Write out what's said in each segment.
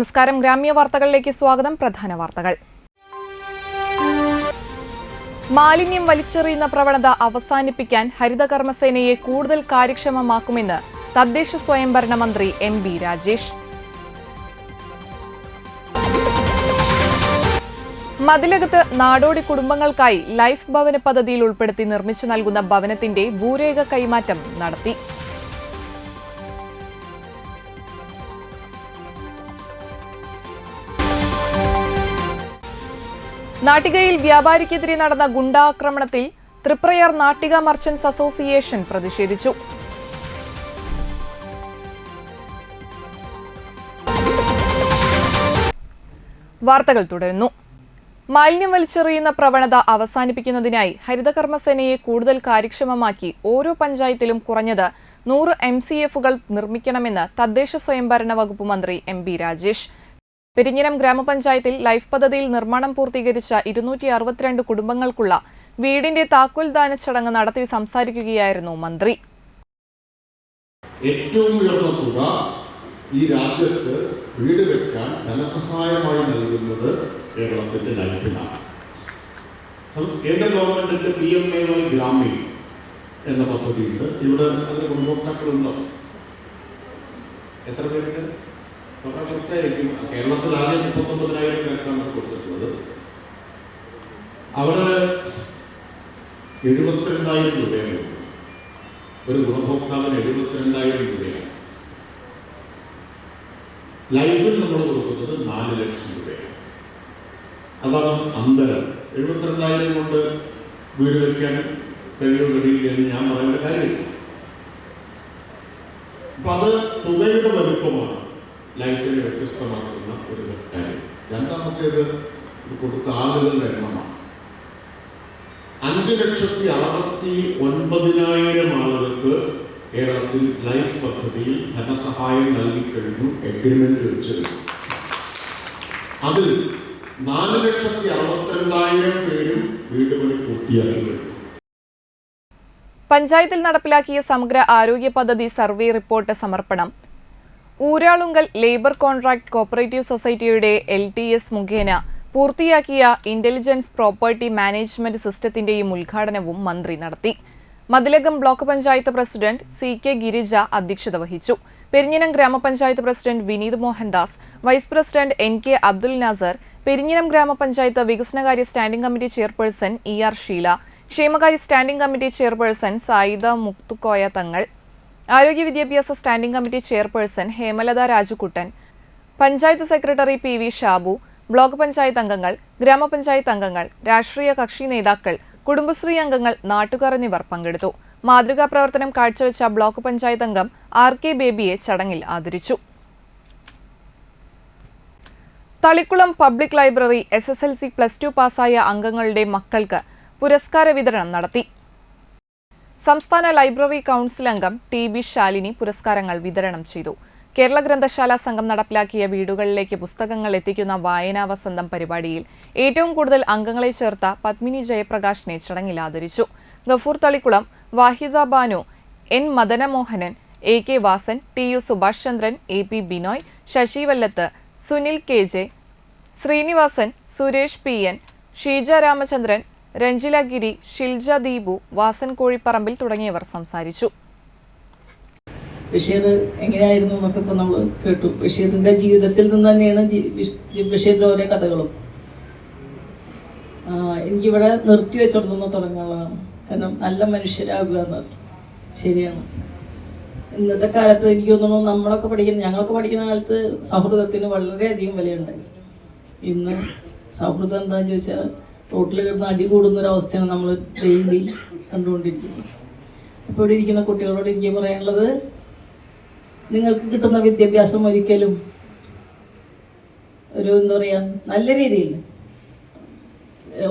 നമസ്കാരം. ഗ്രാമ്യ വാർത്തകളിലേക്ക് സ്വാഗതം. പ്രധാന വാർത്തകൾ. മാലിന്യം വലിച്ചെറിയുന്ന പ്രവണത അവസാനിപ്പിക്കാൻ ഹരിതകർമ്മസേനയെ കൂടുതൽ കാര്യക്ഷമമാക്കുമെന്ന് തദ്ദേശ സ്വയംഭരണ മന്ത്രി എം.ബി. രാജേഷ്. മതിലകത്ത് നാടോടി കുടുംബങ്ങൾക്കായി ലൈഫ് ഭവന പദ്ധതിയിൽ ഉൾപ്പെടുത്തി നിർമ്മിച്ചു നൽകുന്ന ഭവനത്തിന്റെ ഭൂരേഖ കൈമാറ്റം നടത്തി. നാട്ടികയിൽ വ്യാപാരിക്കെതിരെ നടന്ന ഗുണ്ടാക്രമണത്തിൽ തൃപ്രയാർ നാട്ടിക മർച്ചന്റ്സ് അസോസിയേഷൻ പ്രതിഷേധിച്ചു. വാർത്തകൾ തുടരുന്നു. മാലിന്യം വലിച്ചെറിയുന്ന പ്രവണത അവസാനിപ്പിക്കുന്നതിനായി ഹരിതകർമ്മസേനയെ കൂടുതൽ കാര്യക്ഷമമാക്കി ഓരോ പഞ്ചായത്തിലും കുറഞ്ഞത് 100 MCF-കൾ നിർമ്മിക്കണമെന്ന് തദ്ദേശ സ്വയംഭരണ വകുപ്പ് മന്ത്രി എം.ബി. രാജേഷ്. പെരിഞ്ഞനം ഗ്രാമപഞ്ചായത്തിൽ ലൈഫ് പദ്ധതിയിൽ നിർമ്മാണം പൂർത്തീകരിച്ച 262 കുടുംബങ്ങൾക്കുള്ള വീടിന്റെ താക്കോൽദാന ചടങ്ങ് നടത്തി സംസാരിക്കുകയായിരുന്നു മന്ത്രി. ഏറ്റവും ഉയർന്ന തുക ഈ രാജ്യത്ത് വീട് വെക്കാൻ ധനസഹായമായി നൽകുന്നത് കേരളത്തിന്റെ ലൈഫിനാണ്. കേന്ദ്ര ഗവൺമെന്റിന്റെ PMAY ഗ്രാമീൺ എന്ന പദ്ധതിയുണ്ട്. ഇവിടെ അതിന്റെ ഗുണഭോക്താക്കളുണ്ടോ? എത്ര പേർക്ക്? കേരളത്തിലാകെ 39,000 പേർക്കാണ് കൊടുത്തിട്ടുള്ളത്. അവിടെ 72,000 രൂപയാണ്. ഒരു ഗുണഭോക്താവിന് 72,000 രൂപയാണ്. ലൈഫിൽ നമ്മൾ കൊടുക്കുന്നത് 4 ലക്ഷം രൂപയാണ്. അതാണ് അന്തരം. 72,000 കൊണ്ട് വീട് വയ്ക്കാൻ കഴിയുമെന്ന് ഞാൻ പറയേണ്ട കാര്യമില്ല. അപ്പൊ അത് തുകയുടെ വലുപ്പമാണ് ലൈഫിനെ വ്യത്യസ്തമാക്കുന്ന ഒരു കാര്യം. രണ്ടാമത്തേത് ഇത് കൊടുത്ത ആളുകളുടെ എണ്ണമാണ്. 5,69,000 ആളുകൾക്ക് കേരളത്തിൽ ലൈഫ് പദ്ധതിയിൽ ധനസഹായം നൽകിക്കഴിഞ്ഞു. എഗ്രിമെന്റ് വെച്ചിരുന്നു. അതിൽ 4,62,000 പേരും വീട് പണി പൂർത്തിയാക്കി കഴിഞ്ഞു. പഞ്ചായത്തിൽ നടപ്പിലാക്കിയ സമഗ്ര ആരോഗ്യ പദ്ധതി സർവേ റിപ്പോർട്ട് സമർപ്പണം ഊരാളുങ്കൽ ലേബർ കോൺട്രാക്ട് കോപ്പറേറ്റീവ് സൊസൈറ്റിയുടെ LTS മുഖേന പൂർത്തിയാക്കിയ ഇന്റലിജൻസ് പ്രോപ്പർട്ടി മാനേജ്മെന്റ് സിസ്റ്റത്തിന്റെയും ഉദ്ഘാടനവും മന്ത്രി നടത്തി. Mathilakam block panchayat president CK Girija അധ്യക്ഷത വഹിച്ചു. പെരിഞ്ഞനം ഗ്രാമപഞ്ചായത്ത് president Vineeth Mohandas, vice president NK Abdul Nasar, Perinjanam ഗ്രാമപഞ്ചായത്ത് വികസനകാര്യ standing committee chairperson ER Sheela, ക്ഷേമകാര്യ standing committee chairperson Sayida Mukthukoya Thangal, ആരോഗ്യ വിദ്യാഭ്യാസ standing committee chairperson Hemalatha Rajukuttan, panchayat secretary PV Shabu, block panchayat അംഗങ്ങൾ, ഗ്രാമപഞ്ചായത്ത് അംഗങ്ങൾ, രാഷ്ട്രീയ കക്ഷി നേതാക്കൾ, കുടുംബശ്രീ അംഗങ്ങൾ, നാട്ടുകാർ എന്നിവർ പങ്കെടുത്തു. മാതൃകാ പ്രവർത്തനം കാഴ്ചവെച്ച ബ്ലോക്ക് പഞ്ചായത്ത് അംഗം RK ബേബിയെ ചടങ്ങിൽ ആദരിച്ചു. തളിക്കുളം പബ്ലിക് ലൈബ്രറി SSLC +2 പാസ്സായ അംഗങ്ങളുടെ മക്കൾക്ക് പുരസ്കാര വിതരണം നടത്തി. സംസ്ഥാന ലൈബ്രറി കൗൺസിൽ അംഗം TB ശാലിനി പുരസ്കാരങ്ങൾ വിതരണം ചെയ്തു. കേരള ഗ്രന്ഥശാല സംഘം നടപ്പിലാക്കിയ വീടുകളിലേക്ക് പുസ്തകങ്ങൾ എത്തിക്കുന്ന വായനാ വസന്തം പരിപാടിയിൽ ഏറ്റവും കൂടുതൽ അംഗങ്ങളെ ചേർത്ത പത്മിനി ജയപ്രകാശിനെ ചടങ്ങിൽ ആദരിച്ചു. Gafoor Thalikkulam, Vahida Banu, N Madanamohanan, AK Vasan, TU Subhash ചന്ദ്രൻ, AP Binoy, Sasi Vallath, Sunil KJ, Sreenivasan, Suresh PN, Sheeja Ramachandran, Ranjila ഗിരി, ഷിൽജ ദീപു, വാസൻ കോഴിപ്പറമ്പിൽ തുടങ്ങിയവർ സംസാരിച്ചു. ബഷീർ എങ്ങനെയായിരുന്നു എന്നൊക്കെ ഇപ്പോൾ നമ്മൾ കേട്ടു. ബഷീറിന്റെ ജീവിതത്തിൽ നിന്ന് തന്നെയാണ് ബഷീറിന്റെ ഓരോ കഥകളും. എനിക്കിവിടെ നിർത്തി വെച്ചോടുന്ന തുടങ്ങാനുള്ളതാണ്. കാരണം നല്ല മനുഷ്യരാകുക എന്നത് ശരിയാണ്. ഇന്നത്തെ കാലത്ത് എനിക്ക് തോന്നുന്നു ഞങ്ങളൊക്കെ പഠിക്കുന്ന കാലത്ത് സൗഹൃദത്തിന് വളരെയധികം വിലയുണ്ടായി. ഇന്ന് സൗഹൃദം എന്താണെന്ന് ചോദിച്ചാൽ റോട്ടിൽ കിടന്ന് അടി കൂടുന്നൊരവസ്ഥയാണ് നമ്മൾ ഡെയിലി കണ്ടുകൊണ്ടിരിക്കുന്നത്. ഇപ്പോൾ ഇവിടെ ഇരിക്കുന്ന കുട്ടികളോട് എനിക്ക് പറയാനുള്ളത്, നിങ്ങൾക്ക് കിട്ടുന്ന വിദ്യാഭ്യാസം ഒരിക്കലും എന്താ പറയുക, നല്ല രീതിയിൽ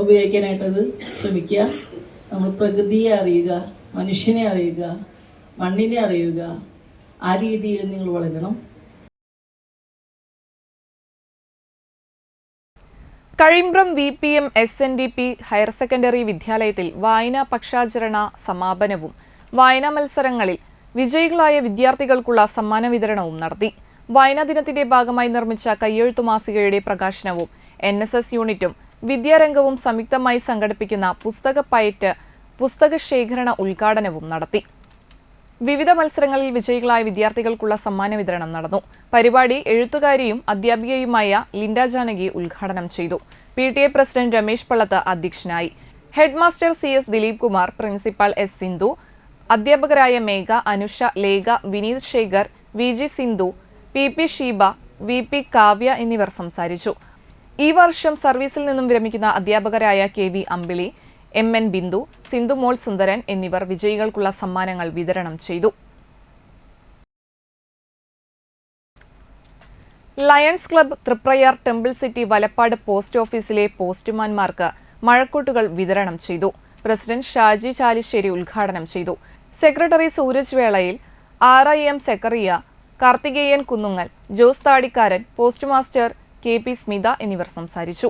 ഉപയോഗിക്കാനായിട്ടത് ശ്രമിക്കുക. നമ്മൾ പ്രകൃതിയെ അറിയുക, മനുഷ്യനെ അറിയുക, മണ്ണിനെ അറിയുക. ആ രീതിയിൽ നിങ്ങൾ വളരണം. Kazhimbram VPM SNDP higher secondary വിദ്യാലയത്തിൽ വായനാ പക്ഷാചരണ സമാപനവും വായനാ മത്സരങ്ങളിൽ വിജയികളായ വിദ്യാർത്ഥികൾക്കുള്ള സമ്മാന വിതരണവും നടത്തി. വായനാ ദിനത്തിന്റെ ഭാഗമായി നിർമ്മിച്ച കയ്യെഴുത്തു മാസികയുടെ പ്രകാശനവും NSS യൂണിറ്റും വിദ്യാരംഗവും സംയുക്തമായി സംഘടിപ്പിക്കുന്ന പുസ്തകപ്പയറ്റ് പുസ്തക ശേഖരണ ഉദ്ഘാടനവും നടത്തി. വിവിധ മത്സരങ്ങളിൽ വിജയികളായ വിദ്യാർത്ഥികൾക്കുള്ള സമ്മാന വിതരണം നടന്നു. പരിപാടി എഴുത്തുകാരിയും അധ്യാപികയുമായ ലിൻഡ ജാനകി ഉദ്ഘാടനം ചെയ്തു. PTA പ്രസിഡന്റ് രമേശ് പള്ളത്ത് അധ്യക്ഷനായി. Head master CS Dileep Kumar, principal S Sindhu, അധ്യാപകരായ Megha, Anusha, Lekha, Vineeth Shekhar, VG Sindhu, PP Sheeba, VP Kavya എന്നിവർ സംസാരിച്ചു. ഈ വർഷം സർവീസിൽ നിന്നും വിരമിക്കുന്ന അധ്യാപകരായ KV അമ്പിളി, MN ബിന്ദു, സിന്ധു മോൾ സുന്ദരൻ എന്നിവർ വിജയികൾക്കുള്ള സമ്മാനങ്ങൾ വിതരണം ചെയ്തു. Lions club Triprayar temple city Valappad post ഓഫീസിലെ പോസ്റ്റ്മാൻമാർക്ക് മഴക്കോട്ടുകൾ വിതരണം ചെയ്തു. പ്രസിഡന്റ് ഷാജി ചാലിശ്ശേരി ഉദ്ഘാടനം ചെയ്തു. Secretary Sooraj Velayil, RIM Zakariya, Karthikeyan Kunnungal, Jose Thadikkaran, post master KP Smitha എന്നിവർ സംസാരിച്ചു.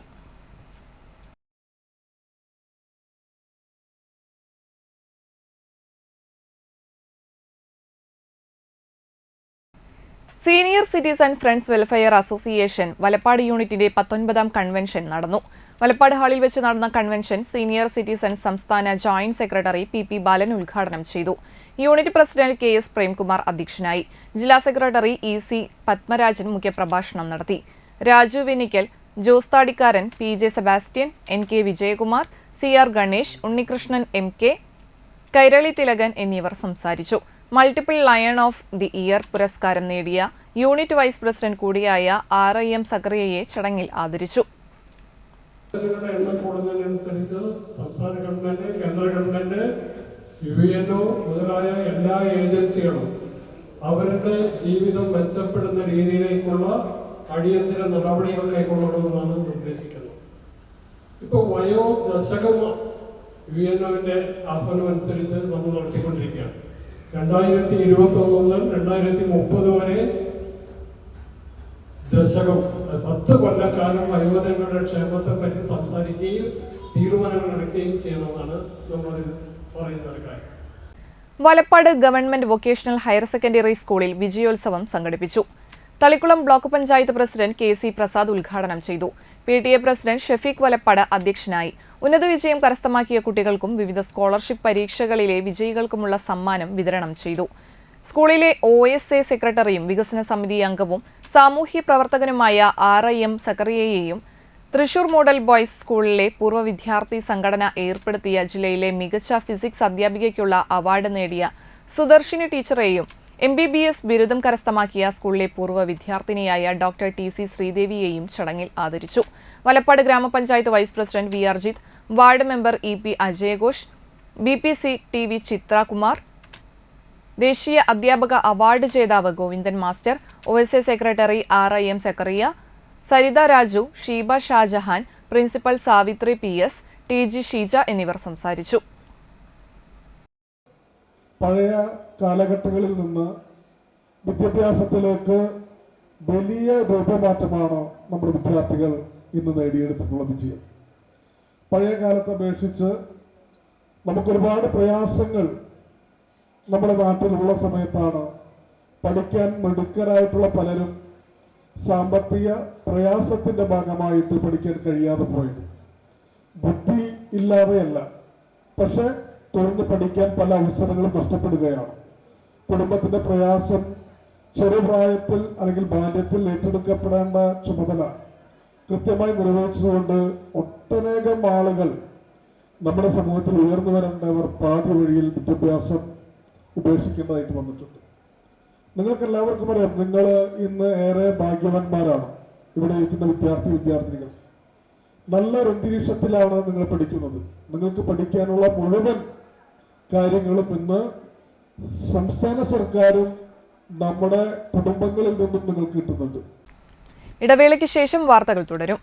Senior citizen friends welfare association Valappad യൂണിറ്റിന്റെ 19ാം കൺവെൻഷൻ നടന്നു. വലപ്പാട് ഹാളിൽ വെച്ച് നടന്ന കൺവെൻഷൻ സീനിയർ സിറ്റിസൺ സംസ്ഥാന ജോയിന്റ് സെക്രട്ടറി PP ബാലൻ ഉദ്ഘാടനം ചെയ്തു. യൂണിറ്റ് പ്രസിഡന്റ് KS പ്രേംകുമാർ അധ്യക്ഷനായി. ജില്ലാ സെക്രട്ടറി EC പത്മരാജൻ മുഖ്യപ്രഭാഷണം നടത്തി. Raju Venikkal, Jose Thadikkaran, PJ Sebastian, NK Vijayakumar, CR Ganesh, Unnikrishnan MK, Kairali Thilakan എന്നിവർ സംസാരിച്ചു. Multiple lion of the year പുരസ്കാരം നേടിയ യൂണിറ്റ് വൈസ് പ്രസിഡന്റ് കൂടിയായ RIM സക്കറിയയെ ചടങ്ങിൽ ആദരിച്ചു. സംസ്ഥാന ഗവൺമെന്റ്, കേന്ദ്ര ഗവൺമെന്റ്, UNO മുതലായ എല്ലാ ഏജൻസികളും അവരുടെ ജീവിതം മെച്ചപ്പെടുന്ന രീതിയിലേക്കുള്ള അടിയന്തര നടപടികൾ കൈക്കൊള്ളണമെന്നാണ് നിർദ്ദേശിക്കുന്നത്. ഇപ്പോൾ വയോദശകം UNOന്റെ ആഹ്വാനം അനുസരിച്ച് നമ്മൾ നടത്തിക്കൊണ്ടിരിക്കുകയാണ്. 2021 മുതൽ 2030 വരെ ദശകം 10 കൊല്ലക്കാലം വയോജനങ്ങളുടെ ക്ഷേമത്തെ പറ്റി സംസാരിക്കുകയും തീരുമാനങ്ങൾ എടുക്കുകയും ചെയ്യണമെന്നാണ് നമ്മൾ പറയുന്ന ഒരു കാര്യം. Valappad government vocational higher secondary സ്കൂളിൽ വിജയോത്സവം സംഘടിപ്പിച്ചു. Thalikulam block panchayat president KC Prasad ഉദ്ഘാടനം ചെയ്തു. PTA പ്രസിഡന്റ് ഷഫീഖ് വലപ്പാട് അധ്യക്ഷനായി. ഉന്നത വിജയം കരസ്ഥമാക്കിയ കുട്ടികൾക്കും വിവിധ സ്കോളർഷിപ്പ് പരീക്ഷകളിലെ വിജയികൾക്കുമുള്ള സമ്മാനം വിതരണം ചെയ്തു. സ്കൂളിലെ OSA സെക്രട്ടറിയും വികസന സമിതി അംഗവും സാമൂഹ്യ പ്രവർത്തകനുമായ RIM സക്കറിയയെയും തൃശൂർ മോഡൽ ബോയ്സ് സ്കൂളിലെ പൂർവ്വ വിദ്യാർത്ഥി സംഘടന ഏർപ്പെടുത്തിയ ജില്ലയിലെ മികച്ച ഫിസിക്സ് അധ്യാപികയ്ക്കുള്ള അവാർഡ് നേടിയ സുദർശിനി ടീച്ചറെയും MBBS ബിരുദം കരസ്ഥമാക്കിയ സ്കൂളിലെ പൂർവ്വ വിദ്യാർത്ഥിനിയായ ഡോക്ടർ TC ശ്രീദേവിയെയും ചടങ്ങിൽ ആദരിച്ചു. വലപ്പാട് ഗ്രാമപഞ്ചായത്ത് vice president V Arjith, ward member EP അജയഘോഷ്, BPC TV ചിത്രകുമാർ, ദേശീയ അധ്യാപക അവാർഡ് ജേതാവ് Govindan master, OSA secretary RIM Zakariya, Saritha Raju, Sheeba Shajahan, principal Savithri PS, TG Sheeja എന്നിവർ സംസാരിച്ചു. പഴയ കാലഘട്ടങ്ങളിൽ നിന്ന് വിദ്യാഭ്യാസത്തിലേക്ക് വലിയ രൂപമാറ്റമാണ് നമ്മുടെ വിദ്യാർത്ഥികൾ ഇന്ന് നേടിയെടുത്തിട്ടുള്ള വിജയം. പഴയ കാലത്തെ അപേക്ഷിച്ച് നമുക്കൊരുപാട് പ്രയാസങ്ങൾ നമ്മുടെ നാട്ടിലുള്ള സമയത്താണ് പഠിക്കാൻ മിടുക്കരായിട്ടുള്ള പലരും സാമ്പത്തിക പ്രയാസത്തിന്റെ ഭാഗമായിട്ട് പഠിക്കാൻ കഴിയാതെ പോയത്. ബുദ്ധി ഇല്ലാതെയല്ല, പക്ഷെ തുടർന്ന് പഠിക്കാൻ പല അവസരങ്ങളും നഷ്ടപ്പെടുകയാണ്. കുടുംബത്തിന്റെ പ്രയാസം ചെറുപ്രായത്തിൽ അല്ലെങ്കിൽ ബാല്യത്തിൽ ഏറ്റെടുക്കപ്പെടേണ്ട ചുമതല കൃത്യമായി നിർവഹിച്ചുകൊണ്ട് ഒട്ടനേകം ആളുകൾ നമ്മുടെ സമൂഹത്തിൽ ഉയർന്നു വരേണ്ടവർ പാതി വഴിയിൽ വിദ്യാഭ്യാസം ഉപേക്ഷിക്കേണ്ടതായിട്ട് വന്നിട്ടുണ്ട്. നിങ്ങൾക്ക് എല്ലാവർക്കും അറിയാം, നിങ്ങൾ ഇന്ന് ഏറെ ഭാഗ്യവാന്മാരാണ്. ഇവിടെ ഇരിക്കുന്ന വിദ്യാർത്ഥിനികൾ നല്ലൊരു അന്തരീക്ഷത്തിലാണ് നിങ്ങൾ പഠിക്കുന്നത്. നിങ്ങൾക്ക് പഠിക്കാനുള്ള മുഴുവൻ കാര്യങ്ങളും ഇന്ന് സംസ്ഥാന സർക്കാരും നമ്മുടെ കുടുംബങ്ങളിൽ നിന്നും നിങ്ങൾക്ക് കിട്ടുന്നുണ്ട്. ഇടവേളയ്ക്ക് ശേഷം വാർത്തകൾ തുടരും.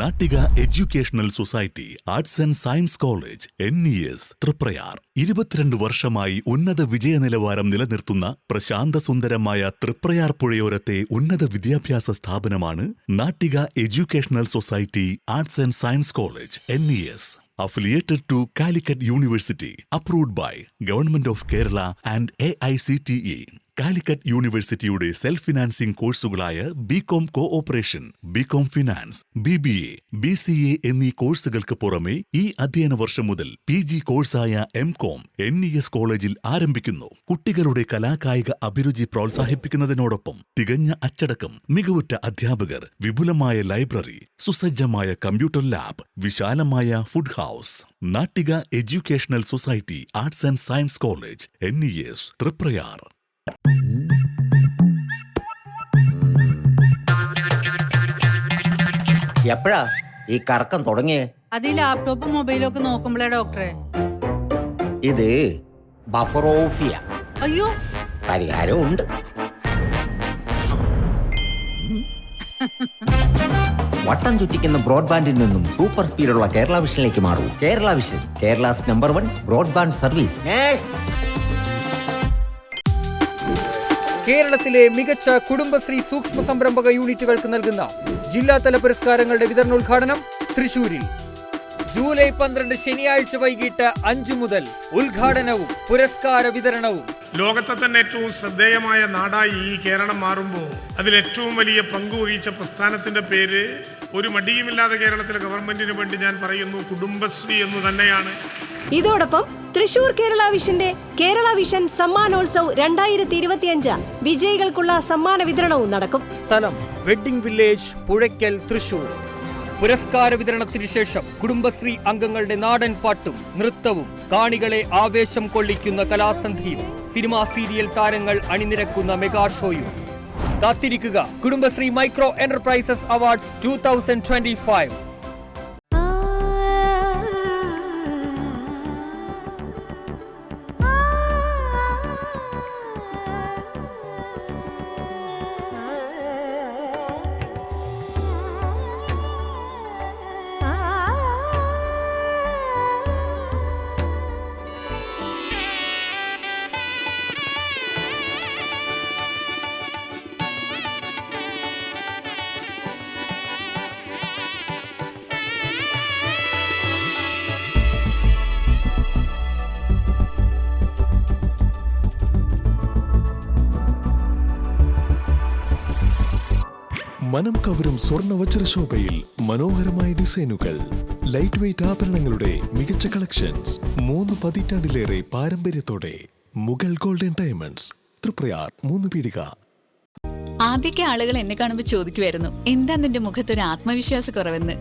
Nattika educational society arts and science college NES Triprayar 22 വർഷമായി ഉന്നത വിജയ നിലവാരം നിലനിർത്തുന്ന പ്രശാന്ത സുന്ദരമായ തൃപ്രയാർ പുഴയോരത്തെ ഉന്നത വിദ്യാഭ്യാസ സ്ഥാപനമാണ് Nattika educational society arts and science college NES. Affiliated to Calicut University, approved by Government of Kerala and AICTE. Calicut യൂണിവേഴ്സിറ്റിയുടെ സെൽഫ് ഫിനാൻസിംഗ് കോഴ്സുകളായ B Com cooperation, B Com finance, BBA, BCA എന്നീ കോഴ്സുകൾക്ക് പുറമെ ഈ അധ്യയന വർഷം മുതൽ PG കോഴ്സായ MCOM NES കോളേജിൽ ആരംഭിക്കുന്നു. കുട്ടികളുടെ കലാകായിക അഭിരുചി പ്രോത്സാഹിപ്പിക്കുന്നതിനോടൊപ്പം തികഞ്ഞ അച്ചടക്കം, മികവുറ്റ അധ്യാപകർ, വിപുലമായ ലൈബ്രറി, സുസജ്ജമായ കമ്പ്യൂട്ടർ ലാബ്, വിശാലമായ food house. Nattika educational society arts and science college NES Triprayar. എപ്പോഴാ ഈ കറക്കം തുടങ്ങിയേ? അത് ലാപ്ടോപ്പും മൊബൈലും ഒക്കെ നോക്കുമ്പോഴേ ഡോക്ടറെ. ഇത് ബഫറോഫിയ. അയ്യോ, പരിഹാരം ഉണ്ട്. വട്ടം ചുറ്റിക്കുന്ന ബ്രോഡ്ബാൻഡിൽ നിന്നും സൂപ്പർ സ്പീഡുള്ള കേരള വിഷനിലേക്ക് മാറൂ. Kerala vision, Kerala's #1 broadband service. കേരളത്തിലെ മികച്ച കുടുംബശ്രീ സൂക്ഷ്മ സംരംഭക യൂണിറ്റുകൾക്ക് നൽകുന്ന ജില്ലാതല പുരസ്കാരങ്ങളുടെ വിതരണോദ്ഘാടനം തൃശൂരിൽ ജൂലൈ 12 ശനിയാഴ്ച വൈകിട്ട് 5 മുതൽ ഉദ്ഘാടനവും പുരസ്കാര വിതരണവും. ലോകത്തെ തന്നെ ഏറ്റവും ശ്രദ്ധേയമായ നാടായി ഈ കേരളം മാറുമ്പോൾ അതിലേറ്റവും വലിയ പങ്കുവഹിച്ച പ്രസ്ഥാനത്തിന്റെ പേര് ഒരു മടിയുമില്ലാതെ കേരളത്തിലെ ഗവൺമെന്റിന് വേണ്ടി ഞാൻ പറയുന്നു, കുടുംബശ്രീ എന്ന് തന്നെയാണ്. ഇതോടൊപ്പം തൃശൂർ കേരള വിഷന്റെ കേരള വിഷൻ സമ്മാനോത്സവ് 2025 വിജയികൾക്കുള്ള സമ്മാന വിതരണവും നടക്കും. സ്ഥലം വെഡ്ഡിംഗ് വില്ലേജ്, പുഴയ്ക്കൽ, തൃശൂർ. പുരസ്കാര വിതരണത്തിന് ശേഷം കുടുംബശ്രീ അംഗങ്ങളുടെ നാടൻ പാട്ടും നൃത്തവും, കാണികളെ ആവേശം കൊള്ളിക്കുന്ന കലാസന്ധിയും, സിനിമാ സീരിയൽ താരങ്ങൾ അണിനിരക്കുന്ന മെഗാ ഷോയും. കാത്തിരിക്കുക കുടുംബശ്രീ മൈക്രോ എന്റർപ്രൈസസ് അവാർഡ്സ് 2025. മനം കവരും സ്വർണ്ണ വജ്രശോഭയിൽ മനോഹരമായ ഡിസൈനുകൾ, ലൈറ്റ് വെയ്റ്റ് ആഭരണങ്ങളുടെ മികച്ച കളക്ഷൻസ്, 3 പതിറ്റാണ്ടിലേറെ പാരമ്പര്യത്തോടെ മുഗൾ ഗോൾഡൻ ഡയമണ്ട്സ്, തൃപ്രയാർ, 3 പീടിക. ആദ്യമൊക്കെ ആളുകൾ എന്നെ കാണുമ്പോൾ ചോദിക്കുമായിരുന്നു, എന്താ നിന്റെ മുഖത്തൊരു ആത്മവിശ്വാസ കുറവെന്ന്.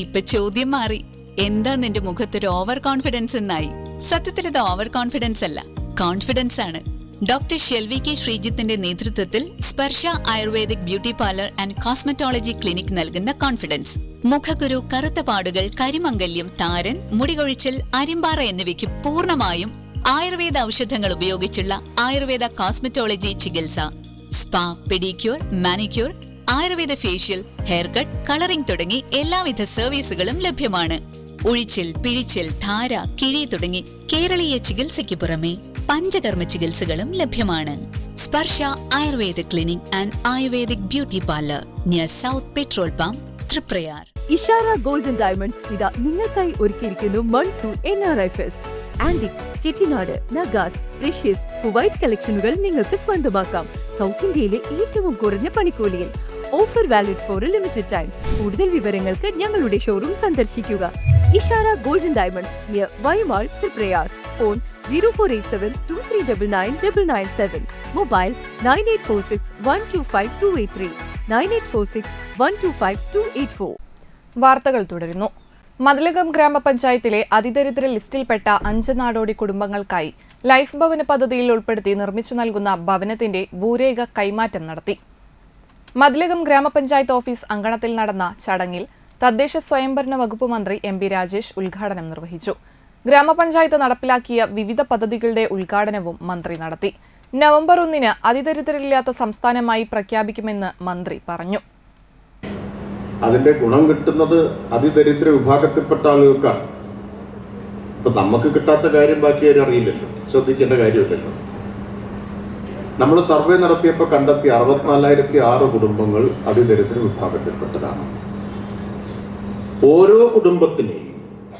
ഇപ്പൊ ചോദ്യം മാറി, എന്താ നിന്റെ മുഖത്തൊരു ഓവർ കോൺഫിഡൻസ് എന്നായി. സത്യത്തിൽ ഇത് ഓവർ കോൺഫിഡൻസ് അല്ല, കോൺഫിഡൻസ് ആണ്. ഡോക്ടർ ഷെൽവി കെ ശ്രീജിത്തിന്റെ നേതൃത്വത്തിൽ Sparsha Ayurvedic beauty parlour and cosmetology clinic നൽകുന്ന കോൺഫിഡൻസ്. മുഖക്കുരു, കറുത്ത പാടുകൾ, കരിമംഗല്യം, താരൻ, മുടികൊഴിച്ചിൽ, അരിമ്പാറ എന്നിവയ്ക്ക് പൂർണ്ണമായും ആയുർവേദ ഔഷധങ്ങൾ ഉപയോഗിച്ചുള്ള ആയുർവേദ കോസ്മെറ്റോളജി ചികിത്സ. Spa, pedicure, manicure, Ayurveda facial, hair cut, colouring തുടങ്ങി എല്ലാവിധ സർവീസുകളും ലഭ്യമാണ്. ഉഴിച്ചിൽ, പിഴിച്ചിൽ, ധാര, കിഴി തുടങ്ങി കേരളീയ ചികിത്സയ്ക്ക് പുറമെ പഞ്ചകർമ്മ ചികിത്സകളും ലഭ്യമാണ്. Sparsha Ayurveda clinic and Ayurvedic beauty parlour, near south petrol pump, Triprayar. Ishara golden diamonds ഇതാ നിങ്ങൾക്കായി ഒരുക്കിയിരിക്കുന്നു monsoon NRI fest. Antique, Chettinad, Nagas, precious, Kuwait കളക്ഷനുകൾ നിങ്ങൾക്ക് സ്വന്തമാക്കാം. സൗത്ത് ഇന്ത്യയിലെ ഏറ്റവും കുറഞ്ഞ പണിക്കൂലിയിൽ. Offer valid for a limited time. കൂടുതൽ വിവരങ്ങൾക്ക് ഞങ്ങളുടെ ഷോറൂം സന്ദർശിക്കുക. Ishara golden diamonds, near Y Mall, Triprayar. Phone 0487239997. Mobile 9846125283, 9846125284. വാർത്തകൾ തുടരുന്നു. മതിലകം ഗ്രാമപഞ്ചായത്തിലെ അതിദരിദ്ര ലിസ്റ്റിൽപ്പെട്ട 5 നാടോടി കുടുംബങ്ങൾക്കായി ലൈഫ് ഭവന പദ്ധതിയിൽ ഉൾപ്പെടുത്തി നിർമ്മിച്ചു നൽകുന്ന ഭവനത്തിന്റെ ഭൂരേഖ കൈമാറ്റം നടത്തി. മതിലകം ഗ്രാമപഞ്ചായത്ത് ഓഫീസ് അങ്കണത്തിൽ നടന്ന ചടങ്ങിൽ തദ്ദേശ സ്വയംഭരണ വകുപ്പ് മന്ത്രി MB രാജേഷ് ഉദ്ഘാടനം നിർവഹിച്ചു. ഗ്രാമപഞ്ചായത്ത് നടപ്പിലാക്കിയ വിവിധ പദ്ധതികളുടെ ഉദ്ഘാടനവും മന്ത്രി നടത്തി. നവംബർ 1 അതിദരിദ്രരില്ലാത്ത സംസ്ഥാനമായി പ്രഖ്യാപിക്കുമെന്ന് മന്ത്രി പറഞ്ഞു. അതിന്റെ ഗുണം കിട്ടുന്നത് അതിദരിദ്ര വിഭാഗത്തിൽപ്പെട്ട ആളുകൾക്കാണ്. ഇപ്പൊ നമുക്ക് കിട്ടാത്ത കാര്യം ബാക്കിയാരും അറിയില്ലല്ലോ, ശ്രദ്ധിക്കേണ്ട കാര്യമില്ലല്ലോ. നമ്മൾ സർവേ നടത്തിയപ്പോൾ കണ്ടെത്തിയ 64,006 കുടുംബങ്ങൾ അതിദരിദ്ര വിഭാഗത്തിൽപ്പെട്ടതാണ്. ഓരോ കുടുംബത്തിനെയും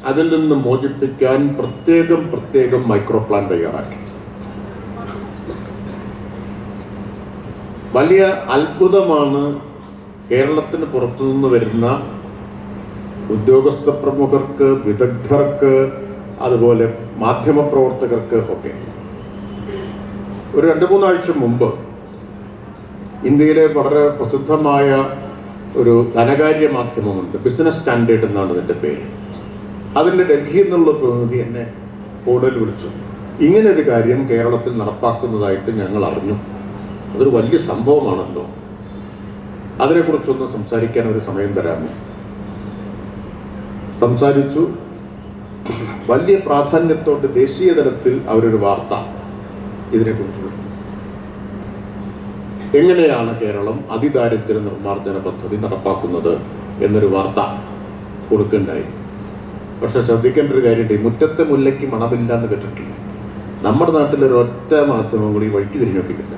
അതിൽ നിന്ന് മോചിപ്പിക്കാൻ പ്രത്യേകം മൈക്രോ പ്ലാൻ തയ്യാറാക്കി. വലിയ അത്ഭുതമാണ് കേരളത്തിന് പുറത്തുനിന്ന് വരുന്ന ഉദ്യോഗസ്ഥ പ്രമുഖർക്ക്, വിദഗ്ധർക്ക്, അതുപോലെ മാധ്യമപ്രവർത്തകർക്ക് ഒക്കെ. ഒരു 2-3 ആഴ്ച മുമ്പ് ഇന്ത്യയിലെ വളരെ പ്രസിദ്ധമായ ഒരു ധനകാര്യ മാധ്യമമുണ്ട്, ബിസിനസ് സ്റ്റാൻഡേർഡ് എന്നാണ് ഇതിൻ്റെ പേര്. അതിൻ്റെ ഡൽഹിയിൽ നിന്നുള്ള പ്രതിനിധി എന്നെ ഫോണിൽ വിളിച്ചു. ഇങ്ങനൊരു കാര്യം കേരളത്തിൽ നടപ്പാക്കുന്നതായിട്ട് ഞങ്ങൾ അറിഞ്ഞു, അതൊരു വലിയ സംഭവമാണല്ലോ, അതിനെക്കുറിച്ചൊന്ന് സംസാരിക്കാൻ ഒരു സമയം തരാമോ? സംസാരിച്ചു. വലിയ പ്രാധാന്യത്തോട് ദേശീയ തലത്തിൽ അവരൊരു വാർത്ത ഇതിനെക്കുറിച്ച് എങ്ങനെയാണ് കേരളം അതിദാരിദ്ര്യ നിർമ്മാർജ്ജന പദ്ധതി നടപ്പാക്കുന്നത് എന്നൊരു വാർത്ത കൊടുക്കണ്ടായി. പക്ഷെ ശ്രദ്ധിക്കേണ്ട ഒരു കാര്യമുണ്ട്, മുറ്റത്തെ മുല്ലയ്ക്ക് മണമില്ല എന്ന് കേട്ടിട്ടില്ല. നമ്മുടെ നാട്ടിലൊരൊറ്റ മാധ്യമം കൂടി വഴിക്ക് തിരിഞ്ഞോക്കിയിട്ടില്ല.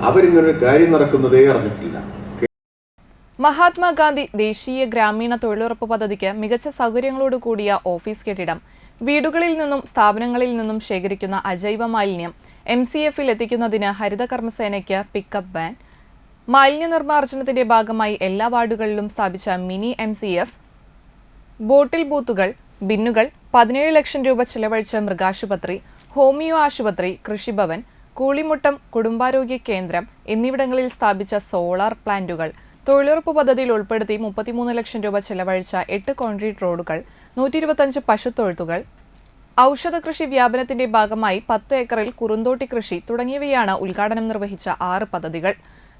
അവരിങ്ങനൊരു കാര്യം നടക്കുന്നതേ അറിഞ്ഞിട്ടില്ല. മഹാത്മാഗാന്ധി ദേശീയ ഗ്രാമീണ തൊഴിലുറപ്പ് പദ്ധതിക്ക് മികച്ച സൗകര്യങ്ങളോട് കൂടിയ ഓഫീസ് കെട്ടിടം, വീടുകളിൽ നിന്നും സ്ഥാപനങ്ങളിൽ നിന്നും ശേഖരിക്കുന്ന അജൈവ മാലിന്യം MCFൽ എത്തിക്കുന്നതിന് ഹരിത കർമ്മസേനയ്ക്ക് പിക്കപ്പ് വാൻ, മാലിന്യ നിർമ്മാർജ്ജനത്തിന്റെ ഭാഗമായി എല്ലാ വാർഡുകളിലും സ്ഥാപിച്ച മിനി MCF, ബോട്ടിൽ ബൂത്തുകൾ, ബിന്നുകൾ, 17 ലക്ഷം രൂപ ചെലവഴിച്ച മൃഗാശുപത്രി, ഹോമിയോ ആശുപത്രി, കൃഷിഭവൻ, കൂളിമുട്ടം കുടുംബാരോഗ്യ കേന്ദ്രം എന്നിവിടങ്ങളിൽ സ്ഥാപിച്ച സോളാർ പ്ലാന്റുകൾ, തൊഴിലുറപ്പ് പദ്ധതിയിൽ ഉൾപ്പെടുത്തി 33 ലക്ഷം രൂപ ചെലവഴിച്ച 8 കോൺക്രീറ്റ് റോഡുകൾ, 125 പശുത്തൊഴുത്തുകൾ, ഔഷധ കൃഷി വ്യാപനത്തിന്റെ ഭാഗമായി 10 ഏക്കറിൽ കുറുന്തോട്ടി കൃഷി തുടങ്ങിയവയാണ് ഉദ്ഘാടനം നിർവഹിച്ച 6 പദ്ധതികൾ.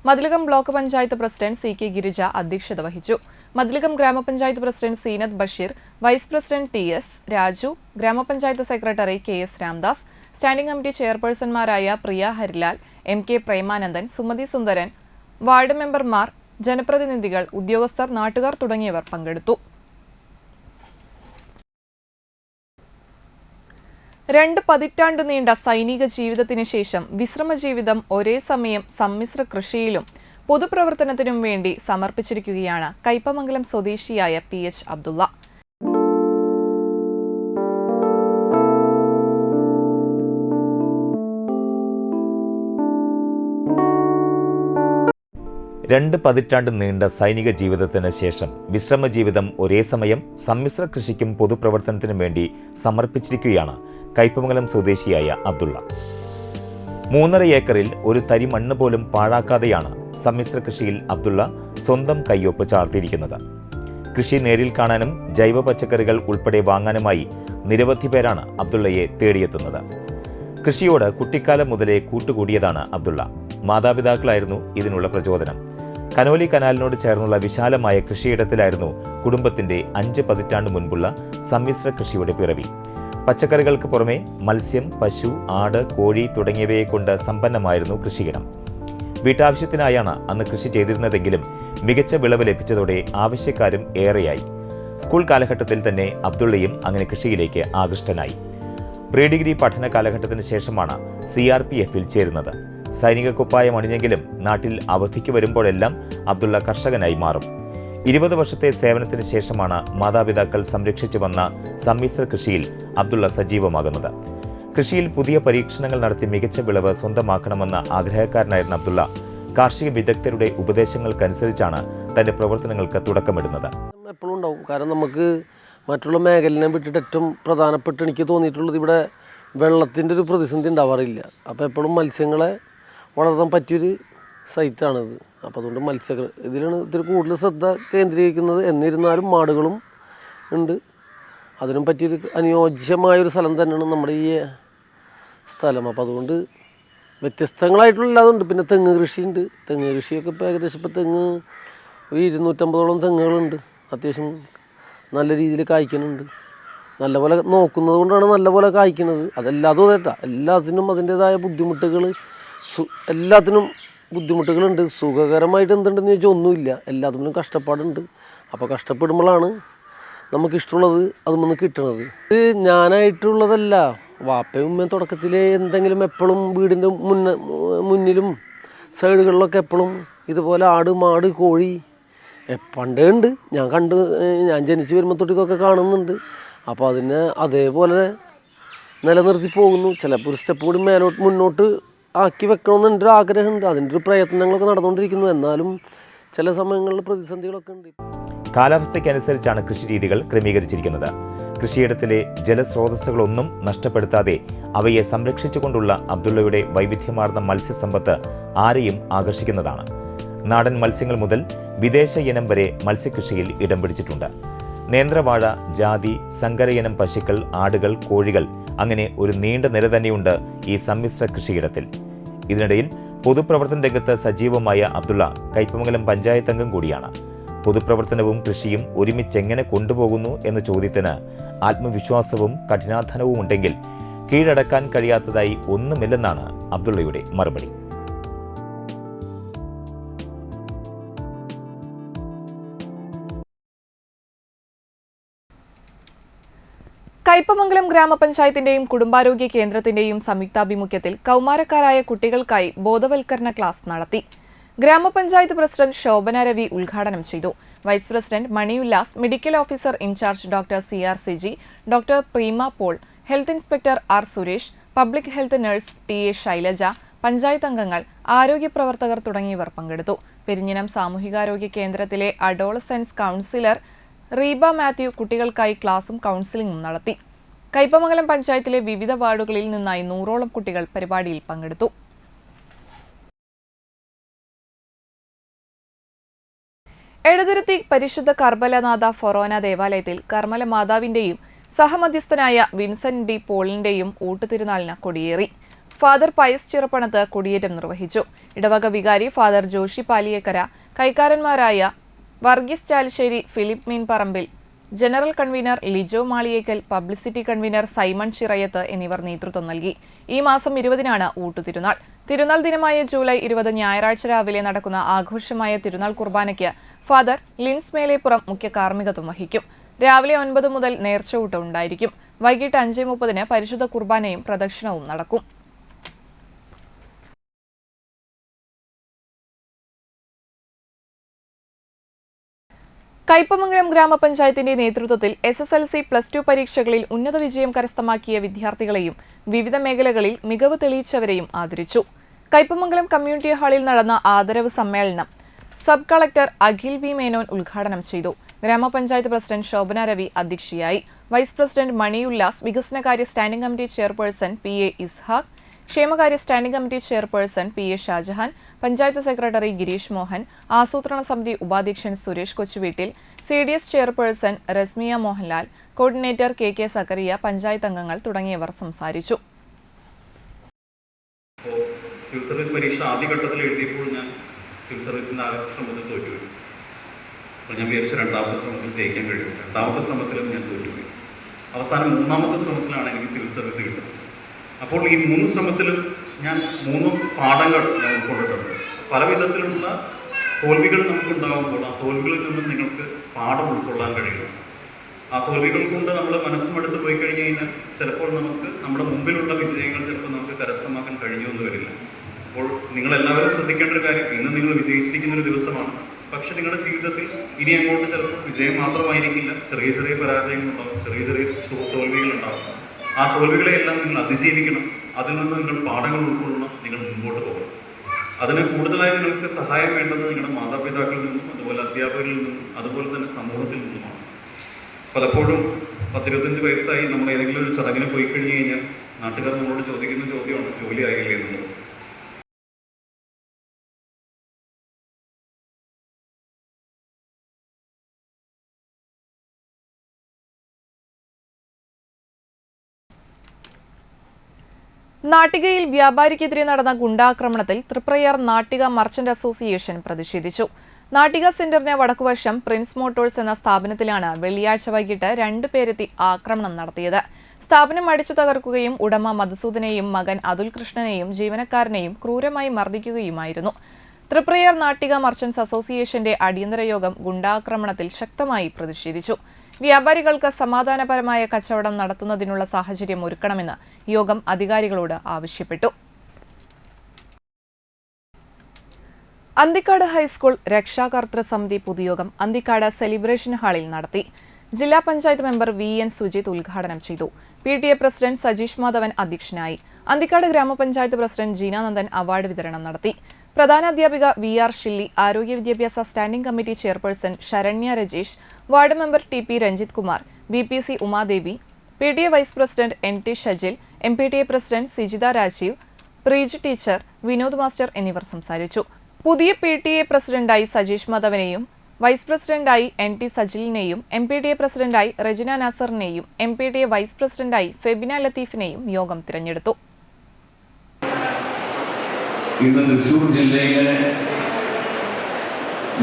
Mathilakam block panchayat president CK Girija അധ്യക്ഷത വഹിച്ചു. മതിലകം ഗ്രാമപഞ്ചായത്ത് president Seenath Basheer, vice president TS Raju, ഗ്രാമപഞ്ചായത്ത് secretary KS Ramdas, standing committee ചെയർപേഴ്സൺമാരായ പ്രിയ ഹരിലാൽ, MK പ്രേമാനന്ദൻ, സുമതി സുന്ദരൻ, വാർഡ് മെമ്പർമാർ, ജനപ്രതിനിധികൾ, ഉദ്യോഗസ്ഥർ, നാട്ടുകാർ തുടങ്ങിയവർ പങ്കെടുത്തു. 2 പതിറ്റാണ്ട് നീണ്ട സൈനിക ജീവിതത്തിന് ശേഷം വിശ്രമജീവിതം ഒരേ സമയം സമ്മിശ്ര കൃഷിയിലും പൊതുപ്രവർത്തനത്തിനും വേണ്ടി സമർപ്പിച്ചിരിക്കുകയാണ് കയ്പമംഗലം സ്വദേശിയായ PH അബ്ദുള്ള. രണ്ട് പതിറ്റാണ്ട് നീണ്ട സൈനിക ജീവിതത്തിന് ശേഷം വിശ്രമജീവിതം ഒരേ സമയം സമ്മിശ്ര കൃഷിക്കും പൊതുപ്രവർത്തനത്തിനും വേണ്ടി സമർപ്പിച്ചിരിക്കുകയാണ് കയ്പമംഗലം സ്വദേശിയായ അബ്ദുള്ള. 3.5 ഏക്കറിൽ ഒരു തരി മണ്ണ് പോലും പാഴാക്കാതെയാണ് സമ്മിശ്ര കൃഷിയിൽ അബ്ദുള്ള സ്വന്തം കയ്യൊപ്പ് ചാർത്തിയിരിക്കുന്നത്. കൃഷി നേരിൽ കാണാനും ജൈവ പച്ചക്കറികൾ ഉൾപ്പെടെ വാങ്ങാനുമായി നിരവധി പേരാണ് അബ്ദുള്ളയെ തേടിയെത്തുന്നത്. കൃഷിയോട് കുട്ടിക്കാലം മുതലേ കൂട്ടുകൂടിയതാണ് അബ്ദുള്ള. മാതാപിതാക്കളായിരുന്നു ഇതിനുള്ള പ്രചോദനം. കനോലി കനാലിനോട് ചേർന്നുള്ള വിശാലമായ കൃഷിയിടത്തിലായിരുന്നു കുടുംബത്തിന്റെ 5 പതിറ്റാണ്ട് മുൻപുള്ള സമ്മിശ്ര കൃഷിയുടെ പിറവി. പച്ചക്കറികൾക്ക് പുറമെ മത്സ്യം, പശു, ആട്, കോഴി തുടങ്ങിയവയെ കൊണ്ട് സമ്പന്നമായിരുന്നു കൃഷിയിടം. വീട്ടാവശ്യത്തിനായാണ് അന്ന് കൃഷി ചെയ്തിരുന്നതെങ്കിലും മികച്ച വിളവ് ലഭിച്ചതോടെ ആവശ്യക്കാരും ഏറെയായി. സ്കൂൾ കാലഘട്ടത്തിൽ തന്നെ അബ്ദുള്ളയും അങ്ങനെ കൃഷിയിലേക്ക് ആകൃഷ്ടനായി. പ്രീ ഡിഗ്രി പഠന കാലഘട്ടത്തിന് ശേഷമാണ് CRPFൽ ചേരുന്നത്. സൈനിക കുപ്പായം അണിഞ്ഞെങ്കിലും നാട്ടിൽ അവധിക്ക് വരുമ്പോഴെല്ലാം അബ്ദുള്ള കർഷകനായി മാറും. 20 വർഷത്തെ സേവനത്തിന് ശേഷമാണ് മാതാപിതാക്കൾ സംരക്ഷിച്ചു വന്ന സമ്മിശ്ര കൃഷിയിൽ അബ്ദുള്ള സജീവമാകുന്നത്. കൃഷിയിൽ പുതിയ പരീക്ഷണങ്ങൾ നടത്തി മികച്ച വിളവ് സ്വന്തമാക്കണമെന്ന ആഗ്രഹക്കാരനായിരുന്ന അബ്ദുള്ള കാർഷിക വിദഗ്ധരുടെ ഉപദേശങ്ങൾക്കനുസരിച്ചാണ് തന്റെ പ്രവർത്തനങ്ങൾക്ക് തുടക്കമിടുന്നത്. എപ്പോഴും ഉണ്ടാവും, കാരണം നമുക്ക് മറ്റുള്ള മേഖലയെ വിട്ടിട്ട് ഏറ്റവും പ്രധാനപ്പെട്ട് എനിക്ക് തോന്നിയിട്ടുള്ളത് ഇവിടെ വെള്ളത്തിൻ്റെ ഒരു പ്രതിസന്ധി ഉണ്ടാവാറില്ല. അപ്പോൾ എപ്പോഴും മത്സ്യങ്ങളെ വളർത്താൻ പറ്റിയൊരു സൈറ്റാണിത്. അപ്പോൾ അതുകൊണ്ട് ഇതിലാണ് ഇത്തിരി കൂടുതൽ ശ്രദ്ധ കേന്ദ്രീകരിക്കുന്നത്. എന്നിരുന്നാലും മാടുകളും ഉണ്ട്. അതിനും പറ്റിയൊരു അനുയോജ്യമായൊരു സ്ഥലം തന്നെയാണ് നമ്മുടെ ഈ സ്ഥലം. അപ്പോൾ അതുകൊണ്ട് വ്യത്യസ്തങ്ങളായിട്ടുള്ളതുണ്ട്. പിന്നെ തെങ്ങ് കൃഷിയുണ്ട്. തെങ്ങ് കൃഷിയൊക്കെ ഇപ്പോൾ ഏകദേശം ഇപ്പോൾ തെങ്ങ് ഒരു 250ഓളം തെങ്ങുകളുണ്ട്. അത്യാവശ്യം നല്ല രീതിയിൽ കായ്ക്കുന്നുണ്ട്. നല്ലപോലെ നോക്കുന്നത് കൊണ്ടാണ് നല്ലപോലെ കായ്ക്കുന്നത്. അതെല്ലാതും അതേട്ടാ, എല്ലാത്തിനും അതിൻ്റേതായ ബുദ്ധിമുട്ടുകൾ, എല്ലാത്തിനും ബുദ്ധിമുട്ടുകളുണ്ട്. സുഖകരമായിട്ട് എന്തുണ്ടെന്ന് ചോദിച്ചാൽ ഒന്നുമില്ല. എല്ലാത്തിനും കഷ്ടപ്പാടുണ്ട്. അപ്പോൾ കഷ്ടപ്പെടുമ്പോഴാണ് നമുക്കിഷ്ടമുള്ളത് അതുമൊന്ന് കിട്ടണത്. ഇത് ഞാനായിട്ടുള്ളതല്ല. വാപ്പയും ഉമ്മയും തുടക്കത്തിലെ എന്തെങ്കിലും എപ്പോഴും വീടിൻ്റെ മുന്നിലും സൈഡുകളിലൊക്കെ എപ്പോഴും ഇതുപോലെ ആട്, മാട്, കോഴി പണ്ടേ ഉണ്ട്. ഞാൻ ജനിച്ച് വരുമ്പോൾ തൊട്ട് ഇതൊക്കെ കാണുന്നുണ്ട്. അപ്പോൾ അതിനെ അതേപോലെ നിലനിർത്തി പോകുന്നു. ചിലപ്പോൾ ഒരു സ്റ്റെപ്പ് കൂടി മുന്നോട്ട് ആക്കി വെക്കണമെന്ന് എൻ്റെ ഒരു ആഗ്രഹമുണ്ട്. അതിൻ്റെ ഒരു പ്രയത്നങ്ങളൊക്കെ നടന്നുകൊണ്ടിരിക്കുന്നു. എന്നാലും ചില സമയങ്ങളിൽ പ്രതിസന്ധികളൊക്കെ ഉണ്ട്. കാലാവസ്ഥയ്ക്കനുസരിച്ചാണ് കൃഷിരീതികൾ ക്രമീകരിച്ചിരിക്കുന്നത്. കൃഷിയിടത്തിലെ ജലസ്രോതസ്സുകളൊന്നും നഷ്ടപ്പെടുത്താതെ അവയെ സംരക്ഷിച്ചുകൊണ്ടുള്ള അബ്ദുള്ളയുടെ വൈവിധ്യമാർന്ന മത്സ്യസമ്പത്ത് ആരെയും ആകർഷിക്കുന്നതാണ്. നാടൻ മത്സ്യങ്ങൾ മുതൽ വിദേശ ഇനം വരെ മത്സ്യകൃഷിയിൽ ഇടം പിടിച്ചിട്ടുണ്ട്. നേന്ത്രവാഴ, ജാതി, സങ്കരയിനം പശുക്കൾ, ആടുകൾ, കോഴികൾ അങ്ങനെ ഒരു നീണ്ട നിര തന്നെയുണ്ട് ഈ സമ്മിശ്ര കൃഷിയിടത്തിൽ. ഇതിനിടയിൽ പൊതുപ്രവർത്തന രംഗത്ത് സജീവമായ അബ്ദുള്ള കയ്പമംഗലം പഞ്ചായത്ത് അംഗം കൂടിയാണ്. പൊതുപ്രവർത്തനവും കൃഷിയും ഒരുമിച്ചെങ്ങനെ കൊണ്ടുപോകുന്നു എന്ന ചോദ്യത്തിന് ആത്മവിശ്വാസവും കഠിനാധ്വാനവും ഉണ്ടെങ്കിൽ കീഴടക്കാൻ കഴിയാത്തതായി ഒന്നുമില്ലെന്നാണ് അബ്ദുള്ളയുടെ മറുപടി. കയ്പമംഗലം ഗ്രാമപഞ്ചായത്തിന്റെയും കുടുംബാരോഗ്യ കേന്ദ്രത്തിന്റെയും സംയുക്താഭിമുഖ്യത്തിൽ കൗമാരക്കാരായ കുട്ടികൾക്കായി ബോധവൽക്കരണ ക്ലാസ് നടത്തി. ഗ്രാമപഞ്ചായത്ത് പ്രസിഡന്റ് ശോഭന രവി ഉദ്ഘാടനം ചെയ്തു. Vice president Mani Ullas, medical officer in charge doctor CR Siji, doctor Preema Paul, health inspector R Suresh, public health nurse TA Shailaja, panchayat അംഗങ്ങൾ, ആരോഗ്യ പ്രവർത്തകർ തുടങ്ങിയവർ പങ്കെടുത്തു. പെരിഞ്ഞനം സാമൂഹികാരോഗ്യ കേന്ദ്രത്തിലെ അഡോളസെൻസ് കൗൺസിലർ റീബ മാത്യു കുട്ടികൾക്കായി ക്ലാസും കൗൺസിലിംഗും നടത്തി. കയ്പമംഗലം പഞ്ചായത്തിലെ വിവിധ വാർഡുകളിൽ നിന്നായി 100ഓളം കുട്ടികൾ പരിപാടിയിൽ പങ്കെടുത്തു. എഴുതുരുത്തി പരിശുദ്ധ കർമ്മലനാഥ ഫൊറോന ദേവാലയത്തിൽ കർമ്മല മാതാവിന്റെയും സഹമധ്യസ്ഥനായ വിൻസെന്റ് ഡി പോളിന്റെയും ഊട്ടുതിരുനാളിന് കൊടിയേറി. ഫാദർ പയസ് ചിറപ്പണത്ത് കൊടിയേറ്റം നിർവഹിച്ചു. ഇടവക വികാരി ഫാദർ ജോഷി പാലിയേക്കര, കൈക്കാരന്മാരായ Varghese Chalissery, Philip Meenparambil, general convener Lijo Maliyekkal, publicity convener Simon Chirayath എന്നിവർ നേതൃത്വം നൽകി. ഈ മാസം 20-നാണ് ഊട്ടുതിരുനാൾ. തിരുനാൾ ദിനമായ ജൂലൈ 20 ഞായറാഴ്ച രാവിലെ നടക്കുന്ന ആഘോഷമായ തിരുനാൾ കുർബാനയ്ക്ക് ഫാദർ ലിൻസ് മേലേപ്പുറം മുഖ്യ കാർമ്മികത്വം വഹിക്കും. രാവിലെ 9 മുതൽ നേർച്ചയൂട്ട് ഉണ്ടായിരിക്കും. വൈകിട്ട് 5:30 പരിശുദ്ധ കുർബാനയും പ്രദക്ഷിണവും നടക്കും. കയ്പമംഗലം ഗ്രാമപഞ്ചായത്തിന്റെ നേതൃത്വത്തിൽ SSLC, +2 പരീക്ഷകളിൽ ഉന്നത വിജയം കരസ്ഥമാക്കിയ വിദ്യാർത്ഥികളെയും വിവിധ മേഖലകളിൽ മികവ് തെളിയിച്ചവരെയും ആദരിച്ചു. കയ്പമംഗലം കമ്മ്യൂണിറ്റി ഹാളിൽ നടന്ന ആദരവ് സമ്മേളനം sub collector Akhil V Menon ഉദ്ഘാടനം ചെയ്തു. ഗ്രാമപഞ്ചായത്ത് പ്രസിഡന്റ് ശോഭന രവി അധ്യക്ഷയായി. വൈസ് പ്രസിഡന്റ് മണി ഉല്ലാസ്, വികസനകാര്യ standing committee chairperson PA Ishaq, ക്ഷേമകാര്യ standing committee chairperson PA Shajahan, panchayat secretary Gireesh Mohan, ആസൂത്രണ സമിതി ഉപാധ്യക്ഷൻ Suresh Kochuveettil, CDS chairperson Rasmiya Mohanlal, coordinator KK Sakkariya, panchayat അംഗങ്ങൾ തുടങ്ങിയവർ സംസാരിച്ചു. സിവിൽ സർവീസ് പരീക്ഷ ആദ്യഘട്ടത്തിൽ എഴുതിയപ്പോൾ ഞാൻ സിവിൽ സർവീസിൻ്റെ ആദ്യത്തെ ശ്രമത്തിൽ തോറ്റുപോയി. അപ്പോൾ ഞാൻ വിചാരിച്ചു രണ്ടാമത്തെ ശ്രമത്തിൽ ജയിക്കാൻ കഴിയും. രണ്ടാമത്തെ ശ്രമത്തിലും ഞാൻ തോറ്റുപോയി. അവസാനം 3ാമത്തെ ശ്രമത്തിലാണ് എനിക്ക് സിവിൽ സർവീസ് കിട്ടുന്നത്. അപ്പോൾ ഈ 3 ശ്രമത്തിലും ഞാൻ 3 പാഠങ്ങൾ ഞാൻ ഉൾക്കൊണ്ടിട്ടുണ്ട്. പല വിധത്തിലുള്ള തോൽവികൾ നമുക്കുണ്ടാകുമ്പോൾ ആ തോൽവികളിൽ നിന്നും നിങ്ങൾക്ക് പാഠം ഉൾക്കൊള്ളാൻ കഴിയും. ആ തോൽവികൾ കൊണ്ട് നമ്മൾ മനസ്സുമെടുത്ത് പോയി കഴിഞ്ഞ് കഴിഞ്ഞാൽ ചിലപ്പോൾ നമുക്ക് നമ്മുടെ മുമ്പിലുള്ള വിജയങ്ങൾ ചിലപ്പോൾ നമുക്ക് കരസ്ഥമാക്കാൻ കഴിയുമെന്ന് വരില്ല. അപ്പോൾ നിങ്ങളെല്ലാവരും ശ്രദ്ധിക്കേണ്ട ഒരു കാര്യം, ഇന്ന് നിങ്ങൾ വിജയിച്ചിരിക്കുന്ന ഒരു ദിവസമാണ്. പക്ഷെ നിങ്ങളുടെ ജീവിതത്തിൽ ഇനി അങ്ങോട്ട് ചിലപ്പോൾ വിജയം മാത്രമായിരിക്കില്ല, ചെറിയ ചെറിയ പരാജയങ്ങളുണ്ടാവും, ചെറിയ ചെറിയ തോൽവികളുണ്ടാവും. ആ തോൽവികളെയെല്ലാം നിങ്ങൾ അതിജീവിക്കണം. അതിൽ നിന്ന് നിങ്ങൾ പാഠങ്ങൾ ഉൾക്കൊള്ളണം, നിങ്ങൾ മുമ്പോട്ട് പോകണം. അതിന് കൂടുതലായി നിങ്ങൾക്ക് സഹായം വേണ്ടത് നിങ്ങളുടെ മാതാപിതാക്കളിൽ നിന്നും, അതുപോലെ അധ്യാപകരിൽ നിന്നും, അതുപോലെ തന്നെ സമൂഹത്തിൽ നിന്നുമാണ്. പലപ്പോഴും 10-25 വയസ്സായി നമ്മൾ ഏതെങ്കിലും ഒരു ചടങ്ങിന് പോയി കഴിഞ്ഞ് കഴിഞ്ഞാൽ നാട്ടുകാർ നമ്മളോട് ചോദിക്കുന്ന ചോദ്യമാണ് ജോലി ആയില്ലേ എന്നുള്ളത്. നാട്ടികയിൽ വ്യാപാരിക്കെതിരെ നടന്ന ഗുണ്ടാക്രമണത്തിൽ തൃപ്രയാർ നാട്ടിക മർച്ചന്റ് അസോസിയേഷൻ പ്രതിഷേധിച്ചു. നാട്ടിക സെന്ററിന് വടക്കുവശം പ്രിൻസ് മോട്ടോഴ്സ് എന്ന സ്ഥാപനത്തിലാണ് വെള്ളിയാഴ്ച വൈകിട്ട് 2 പേരെത്തി ആക്രമണം നടത്തിയത്. സ്ഥാപനം അടിച്ചു തകർക്കുകയും ഉടമ മധുസൂദനെയും മകൻ അതുൽ കൃഷ്ണനെയും ജീവനക്കാരനെയും ക്രൂരമായി മർദ്ദിക്കുകയുമായിരുന്നു. തൃപ്രയാർ നാട്ടിക മർച്ചന്റ്സ് അസോസിയേഷന്റെ അടിയന്തര യോഗം ഗുണ്ടാക്രമണത്തിൽ ശക്തമായി പ്രതിഷേധിച്ചു. വ്യാപാരികൾക്ക് സമാധാനപരമായ കച്ചവടം നടത്തുന്നതിനുള്ള സാഹചര്യം ഒരുക്കണമെന്ന് യോഗം അധികാരികളോട് ആവശ്യപ്പെട്ടു. അന്തിക്കാട് ഹൈസ്കൂൾ രക്ഷാകർതൃ സമിതി പൊതുയോഗം അന്തിക്കാട് സെലിബ്രേഷൻ ഹാളിൽ നടത്തി. ജില്ലാ പഞ്ചായത്ത് മെമ്പർ VN സുജിത് ഉദ്ഘാടനം ചെയ്തു. PTA പ്രസിഡന്റ് സജീഷ് മാധവൻ അധ്യക്ഷനായി. അന്തിക്കാട് ഗ്രാമപഞ്ചായത്ത് പ്രസിഡന്റ് ജീനാനന്ദൻ അവാർഡ് വിതരണം നടത്തി. പ്രധാനാധ്യാപിക VR ഷില്ലി, ആരോഗ്യ വിദ്യാഭ്യാസ standing committee chairperson Saranya Rajeesh, ward member TP Ranjith Kumar, BPC Umadevi, PTA vice president NT Shajil, MPTA president Sijitha Rajeev, Preej teacher, Vinod master എന്നിവർ സംസാരിച്ചു. പുതിയ PTA പ്രസിഡന്റായി സജീഷ് മാധവനെയും വൈസ് പ്രസിഡന്റായി NT സജിലിനെയും MPTA പ്രസിഡന്റായി റെജിന നാസറിനെയും MPTA വൈസ് പ്രസിഡന്റായി ഫെബിന ലത്തീഫിനെയും യോഗം തിരഞ്ഞെടുത്തു. ഇന്ന് തൃശ്ശൂർ ജില്ലയിലെ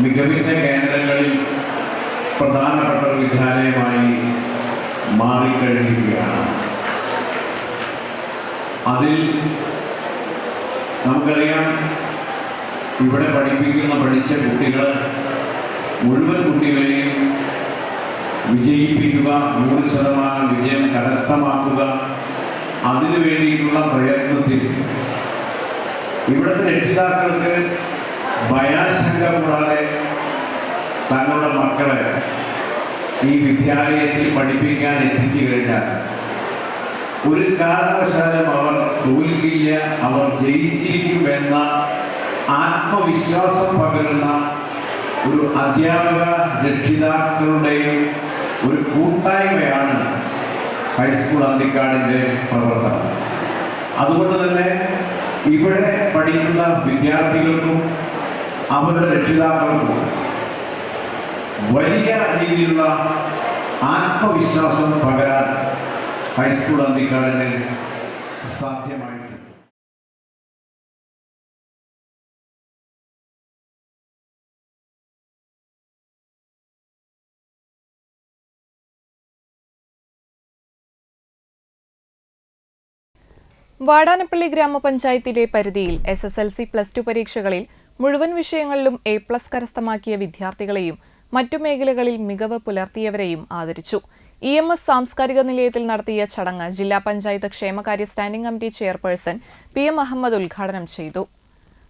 മികവിന്റെ കേന്ദ്രങ്ങളിൽ പ്രധാനപ്പെട്ട ഒരു വിദ്യാലയമായി മാറിക്കഴിഞ്ഞിരിക്കുകയാണ്. അതിൽ നമുക്കറിയാം, ഇവിടെ പഠിച്ച കുട്ടികൾ മുഴുവൻ കുട്ടികളെയും വിജയിപ്പിക്കുക, 100% വിജയം കരസ്ഥമാക്കുക, അതിനു വേണ്ടിയിട്ടുള്ള പ്രയത്നത്തിൽ ഇവിടുത്തെ രക്ഷിതാക്കൾക്ക് ഭയാശങ്ക കൂടാതെ തങ്ങളുടെ മക്കളെ ഈ വിദ്യാലയത്തിൽ പഠിപ്പിക്കാൻ എത്തിച്ചു കഴിഞ്ഞാൽ ഒരു കാരണവശാലും അവർ തോൽക്കില്ല, അവർ ജയിച്ചിരിക്കുമെന്ന ആത്മവിശ്വാസം പകരുന്ന ഒരു അധ്യാപക രക്ഷിതാക്കളുടെയും ഒരു കൂട്ടായ്മയാണ് ഹൈസ്കൂൾ അന്തിക്കാടിൻ്റെ പ്രവർത്തനം. അതുകൊണ്ട് തന്നെ ഇവിടെ പഠിക്കുന്ന വിദ്യാർത്ഥികൾക്കും അവരുടെ രക്ഷിതാക്കൾക്കും വലിയ രീതിയിലുള്ള ആത്മവിശ്വാസം പകരാൻ ഹൈസ്കൂൾ അന്തിക്കാടിന് സാധ്യമായിട്ടുണ്ട്. വാടാനപ്പള്ളി ഗ്രാമപഞ്ചായത്തിലെ പരിധിയിൽ SSLC +2 പരീക്ഷകളിൽ മുഴുവൻ വിഷയങ്ങളിലും A+ കരസ്ഥമാക്കിയ വിദ്യാർത്ഥികളെയും മറ്റു മേഖലകളിൽ മികവ് പുലർത്തിയവരെയും ആദരിച്ചു. EMS സാംസ്കാരിക നിലയത്തിൽ നടത്തിയ ചടങ്ങ് ജില്ലാ പഞ്ചായത്ത് ക്ഷേമകാര്യ standing committee chairperson PM Ahammed ഉദ്ഘാടനം ചെയ്തു.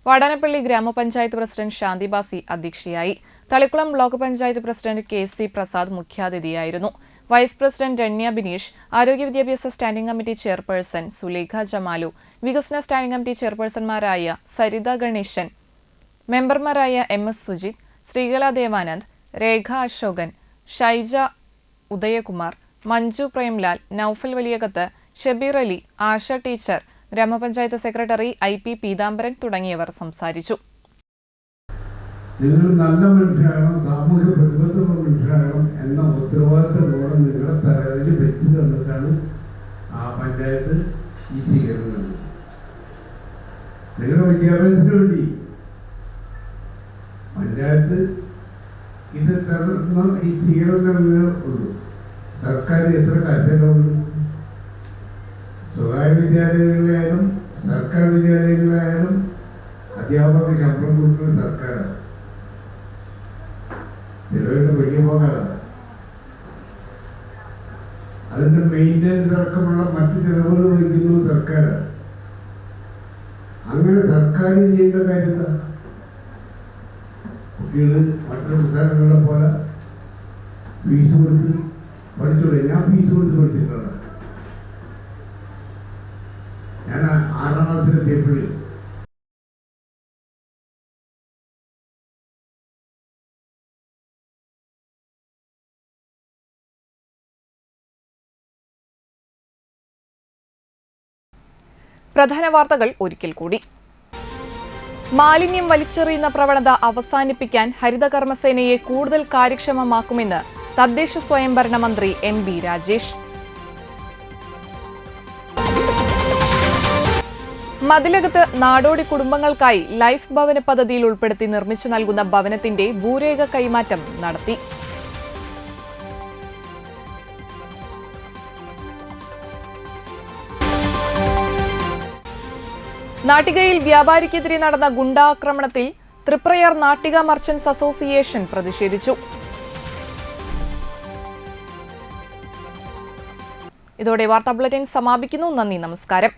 വാടാനപ്പള്ളി ഗ്രാമപഞ്ചായത്ത് പ്രസിഡന്റ് ശാന്തിബാസി അധ്യക്ഷയായി. Thalikkulam block panchayat president KC Prasad മുഖ്യാതിഥിയായിരുന്നു. വൈസ് പ്രസിഡന്റ് രണ്യ ബിനീഷ്, ആരോഗ്യ വിദ്യാഭ്യാസ standing committee chairperson Sulekha Jamalu, വികസന സ്റ്റാൻഡിംഗ് കമ്മിറ്റി ചെയർപേഴ്സൺമാരായ സരിത ഗണേശൻ, മെമ്പർമാരായ MS സുജിത്, ശ്രീകല ദേവാനന്ദ്, രേഖ അശോകൻ, ഷൈജ ഉദയകുമാർ, മഞ്ജു പ്രേംലാൽ, നൌഫൽ വലിയകത്ത്, ഷബീർ അലി, ആശ ടീച്ചർ, ഗ്രാമപഞ്ചായത്ത് സെക്രട്ടറി IP പീതാംബരൻ തുടങ്ങിയവർ സംസാരിച്ചു. നിങ്ങൾ നല്ല മനുഷ്യരാകണം, സാമൂഹ്യ പ്രതിബദ്ധമുള്ള മനുഷ്യരാകണം എന്ന ഉത്തരവാദിത്തത്തോടെ നിങ്ങളെ തലയിൽ വെച്ച് തന്നിട്ടാണ് ആ പഞ്ചായത്ത് ഈ സ്വീകരണം നൽകുന്നത്. നിങ്ങളുടെ വിദ്യാഭ്യാസത്തിന് വേണ്ടി പഞ്ചായത്ത് ഇത് തരുന്ന ഈ സ്വീകരണങ്ങൾ ഉള്ളൂ. സർക്കാർ എത്ര കർഷകരുണ്ട്? സ്വകാര്യ വിദ്യാലയങ്ങളിലായാലും സർക്കാർ വിദ്യാലയങ്ങളിലായാലും അധ്യാപക ശമ്പളം കൊടുക്കുന്ന സർക്കാരാണ്. ചിലവരുടെ വലിയ പോകാതാണ്. അതിൻ്റെ മെയിൻ്റനൻസ് അടക്കമുള്ള മറ്റു ചിലവുകൾ വഹിക്കുന്നത് സർക്കാരാണ്. അങ്ങനെ സർക്കാർ ചെയ്യേണ്ട കാര്യത്ത കുട്ടികൾ മറ്റു സംസ്ഥാനങ്ങളെ പോലെ ഫീസ് കൊടുത്ത് പഠിച്ചോളെ. ഞാൻ ഫീസ് കൊടുത്ത് പഠിച്ചിട്ടുള്ളതാണ്. ഞാൻ 6ാം ക്ലാസ്സിലെത്തിയപ്പോഴേ പ്രധാന വാർത്തകൾ ഒരിക്കൽ കൂടി. മാലിന്യം വലിച്ചെറിയുന്ന പ്രവണത അവസാനിപ്പിക്കാൻ ഹരിതകർമ്മസേനയെ കൂടുതൽ കാര്യക്ഷമമാക്കുമെന്ന് തദ്ദേശ സ്വയംഭരണ മന്ത്രി MB രാജേഷ്. മതിലകത്ത് നാടോടി കുടുംബങ്ങൾക്കായി ലൈഫ് ഭവന പദ്ധതിയിൽ ഉൾപ്പെടുത്തി നിർമ്മിച്ചു നൽകുന്ന ഭവനത്തിന്റെ ഭൂരേഖ കൈമാറ്റം നടത്തി. നാട്ടികയിൽ വ്യാപാരിക്കെതിരെ നടന്ന ഗുണ്ടാക്രമണത്തിൽ തൃപ്രയാർ നാട്ടിക മർച്ചന്റ്സ് അസോസിയേഷൻ പ്രതിഷേധിച്ചു. ഇതോടെ വാർത്താ ബുള്ളറ്റിൻ സമാപിക്കുന്നു. നന്ദി, നമസ്കാരം.